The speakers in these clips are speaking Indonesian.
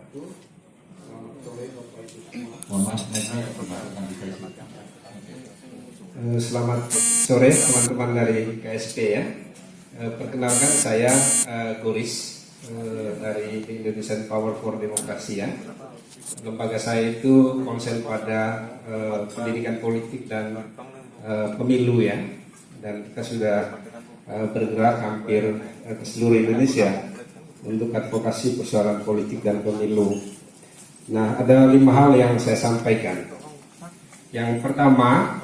wabarakatuh. Selamat sore Bapak Ibu semua. Selamat sore teman-teman dari KSP ya. Perkenalkan saya Goris dari Indonesian Power for Demokrasi ya. Lembaga saya itu konsen pada pendidikan politik dan pemilu ya. Dan kita sudah bergerak hampir ke seluruh Indonesia untuk advokasi persoalan politik dan pemilu. Nah, ada 5 hal yang saya sampaikan. Yang pertama,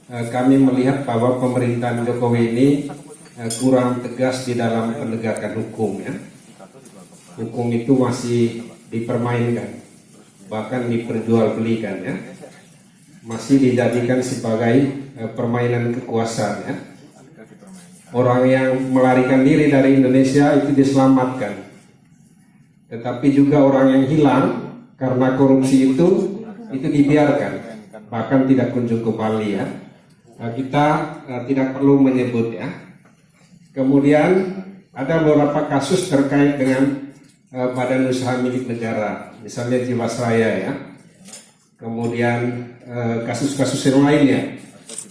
kami melihat bahwa pemerintahan Jokowi ini kurang tegas di dalam penegakan hukum ya. Hukum itu masih dipermainkan, bahkan diperjualbelikan ya. Masih dijadikan sebagai permainan kekuasaan ya. Orang yang melarikan diri dari Indonesia itu diselamatkan, tetapi juga orang yang hilang karena korupsi itu dibiarkan, bahkan tidak kunjung kembali ya. Kita tidak perlu menyebut ya. Kemudian ada beberapa kasus terkait dengan badan usaha milik negara, misalnya Jiwasraya ya. Kemudian kasus-kasus yang lainnya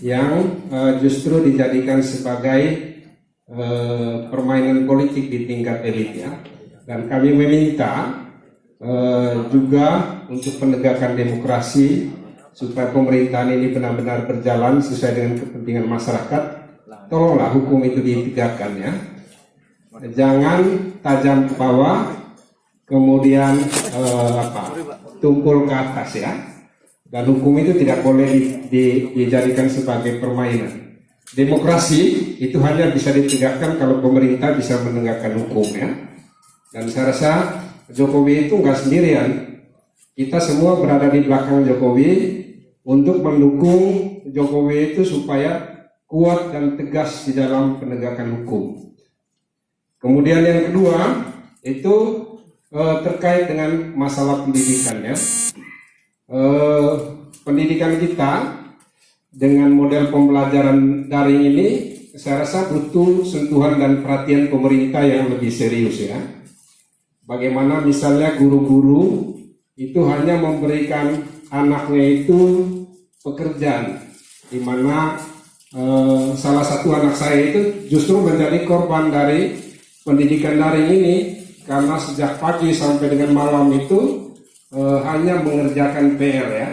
yang justru dijadikan sebagai permainan politik di tingkat elit ya. Dan kami meminta juga untuk penegakan demokrasi supaya pemerintahan ini benar-benar berjalan sesuai dengan kepentingan masyarakat. Tolonglah hukum itu ditegakkan ya. Jangan tajam ke bawah kemudian tumpul ke atas ya. Dan hukum itu tidak boleh dijadikan sebagai permainan. Demokrasi itu hanya bisa ditegakkan kalau pemerintah bisa menegakkan hukum ya. Dan saya rasa Jokowi itu nggak sendirian. Kita semua berada di belakang Jokowi untuk mendukung Jokowi itu supaya kuat dan tegas di dalam penegakan hukum. Kemudian yang kedua itu terkait dengan masalah pendidikan ya. Pendidikan kita dengan model pembelajaran daring ini saya rasa butuh sentuhan dan perhatian pemerintah yang lebih serius ya. Bagaimana misalnya guru-guru itu hanya memberikan anaknya itu pekerjaan, di mana salah satu anak saya itu justru menjadi korban dari pendidikan daring ini karena sejak pagi sampai dengan malam itu hanya mengerjakan PR ya.